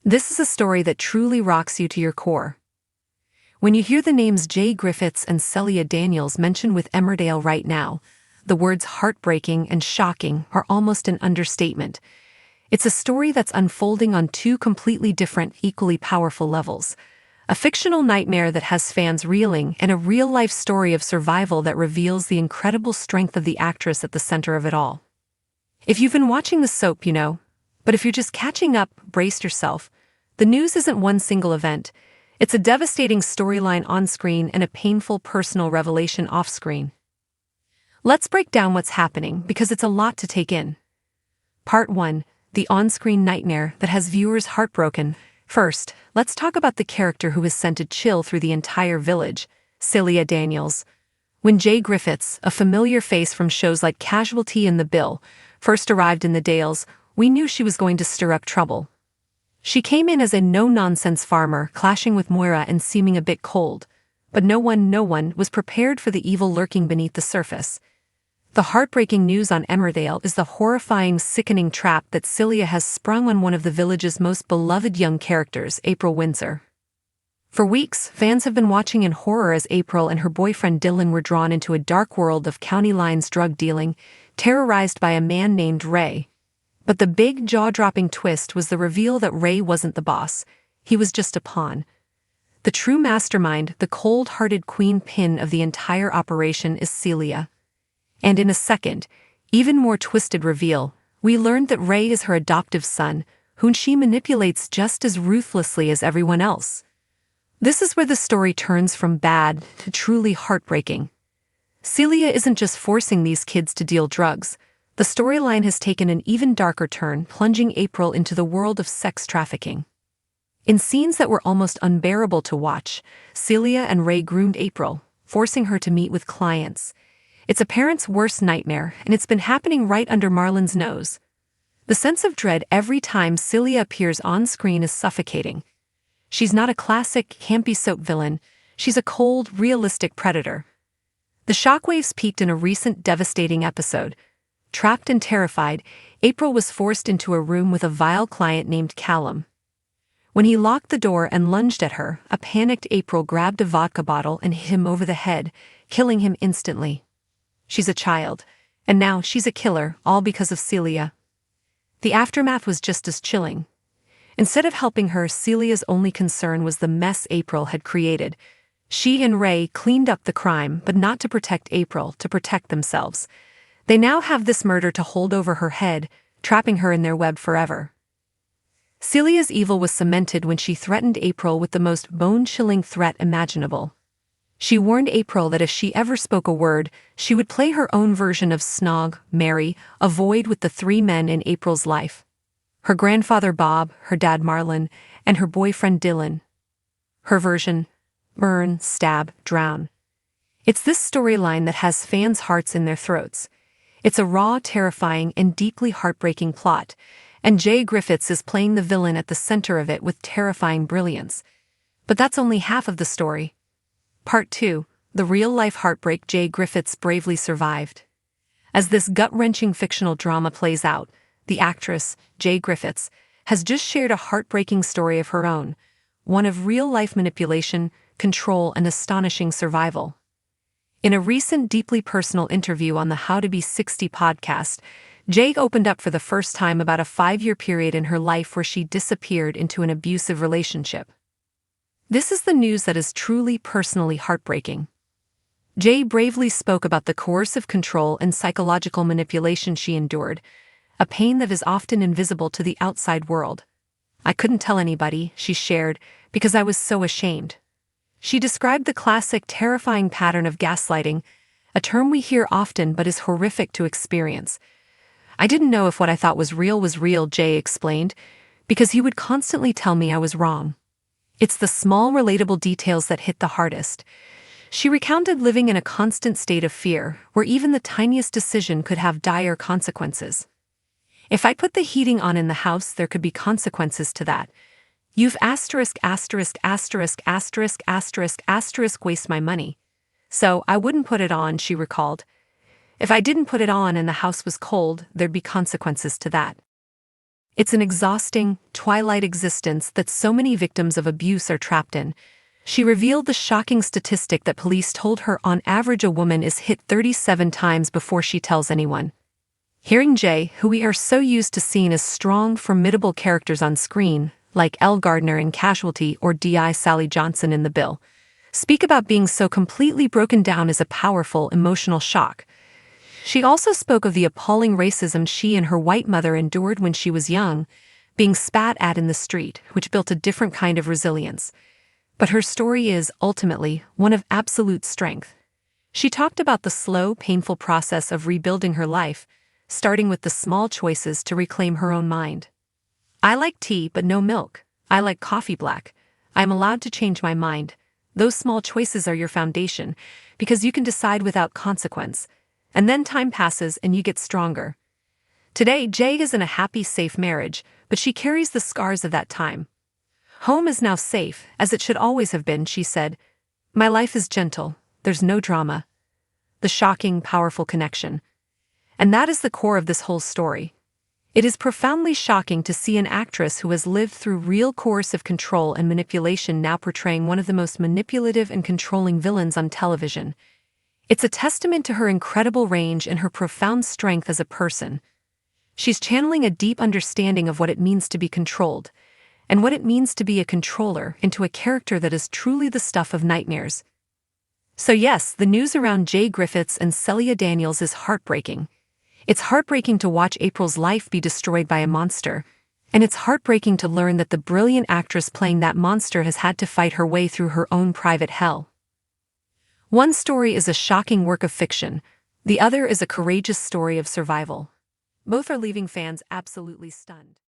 This is a story that truly rocks you to your core. When you hear the names J. Griffiths and Celia Daniels mentioned with Emmerdale right now, the words heartbreaking and shocking are almost an understatement. It's a story that's unfolding on two completely different, equally powerful levels. A fictional nightmare that has fans reeling, and a real-life story of survival that reveals the incredible strength of the actress at the center of it all. If you've been watching the soap, you know. But if you're just catching up, brace yourself. The news isn't one single event. It's a devastating storyline on-screen and a painful personal revelation off-screen. Let's break down what's happening, because it's a lot to take in. Part 1. The on-screen nightmare that has viewers heartbroken. First, let's talk about the character who has sent a chill through the entire village, Celia Daniels. When J. Griffiths, a familiar face from shows like Casualty and The Bill, first arrived in the Dales, we knew she was going to stir up trouble. She came in as a no-nonsense farmer, clashing with Moira and seeming a bit cold. But no one was prepared for the evil lurking beneath the surface. The heartbreaking news on Emmerdale is the horrifying, sickening trap that Celia has sprung on one of the village's most beloved young characters, April Windsor. For weeks, fans have been watching in horror as April and her boyfriend Dylan were drawn into a dark world of county lines drug dealing, terrorized by a man named Ray. But the big, jaw-dropping twist was the reveal that Ray wasn't the boss. He was just a pawn. The true mastermind, the cold-hearted queen pin of the entire operation, is Celia. And in a second, even more twisted reveal, we learned that Ray is her adoptive son, whom she manipulates just as ruthlessly as everyone else. This is where the story turns from bad to truly heartbreaking. Celia isn't just forcing these kids to deal drugs. The storyline has taken an even darker turn, plunging April into the world of sex trafficking. In scenes that were almost unbearable to watch, Celia and Ray groomed April, forcing her to meet with clients. It's a parent's worst nightmare, and it's been happening right under Marlon's nose. The sense of dread every time Celia appears on screen is suffocating. She's not a classic, campy soap villain. She's a cold, realistic predator. The shockwaves peaked in a recent devastating episode. Trapped and terrified, April was forced into a room with a vile client named Callum. When he locked the door and lunged at her, a panicked April grabbed a vodka bottle and hit him over the head, killing him instantly. She's a child, and now she's a killer, all because of Celia. The aftermath was just as chilling. Instead of helping her, Celia's only concern was the mess April had created. She and Ray cleaned up the crime, but not to protect April, to protect themselves. They now have this murder to hold over her head, trapping her in their web forever. Celia's evil was cemented when she threatened April with the most bone-chilling threat imaginable. She warned April that if she ever spoke a word, she would play her own version of Snog, Mary, a void with the three men in April's life. Her grandfather Bob, her dad Marlon, and her boyfriend Dylan. Her version: burn, stab, drown. It's this storyline that has fans' hearts in their throats. It's a raw, terrifying, and deeply heartbreaking plot, and J. Griffiths is playing the villain at the center of it with terrifying brilliance. But that's only half of the story. Part 2. The real-life heartbreak J. Griffiths bravely survived. As this gut-wrenching fictional drama plays out, the actress, J. Griffiths, has just shared a heartbreaking story of her own, one of real-life manipulation, control, and astonishing survival. In a recent deeply personal interview on the How to Be 60 podcast, Jay opened up for the first time about a 5-year period in her life where she disappeared into an abusive relationship. This is the news that is truly personally heartbreaking. Jay bravely spoke about the coercive control and psychological manipulation she endured, a pain that is often invisible to the outside world. "I couldn't tell anybody," she shared, "because I was so ashamed." She described the classic, terrifying pattern of gaslighting, a term we hear often but is horrific to experience. "I didn't know if what I thought was real, Jay explained, because he would constantly tell me I was wrong. It's the small, relatable details that hit the hardest." She recounted living in a constant state of fear, where even the tiniest decision could have dire consequences. "If I put the heating on in the house, there could be consequences to that. You've waste my money. So I wouldn't put it on," she recalled. "If I didn't put it on and the house was cold, there'd be consequences to that." It's an exhausting, twilight existence that so many victims of abuse are trapped in. She revealed the shocking statistic that police told her on average a woman is hit 37 times before she tells anyone. Hearing Jay, who we are so used to seeing as strong, formidable characters on screen, like Elle Gardner in Casualty or D.I. Sally Johnson in The Bill, speak about being so completely broken down is a powerful, emotional shock. She also spoke of the appalling racism she and her white mother endured when she was young, being spat at in the street, which built a different kind of resilience. But her story is, ultimately, one of absolute strength. She talked about the slow, painful process of rebuilding her life, starting with the small choices to reclaim her own mind. I like tea but no milk. I like coffee black. I am allowed to change my mind. Those small choices are your foundation, because you can decide without consequence. And then time passes and you get stronger. Today, Jay is in a happy, safe marriage, but she carries the scars of that time. Home is now safe, as it should always have been, she said. My life is gentle. There's no drama. The shocking, powerful connection. And that is the core of this whole story. It is profoundly shocking to see an actress who has lived through real coercive control and manipulation now portraying one of the most manipulative and controlling villains on television. It's a testament to her incredible range and her profound strength as a person. She's channeling a deep understanding of what it means to be controlled, and what it means to be a controller into a character that is truly the stuff of nightmares. So yes, the news around Jay Griffiths and Celia Daniels is heartbreaking. It's heartbreaking to watch April's life be destroyed by a monster, and it's heartbreaking to learn that the brilliant actress playing that monster has had to fight her way through her own private hell. One story is a shocking work of fiction, the other is a courageous story of survival. Both are leaving fans absolutely stunned.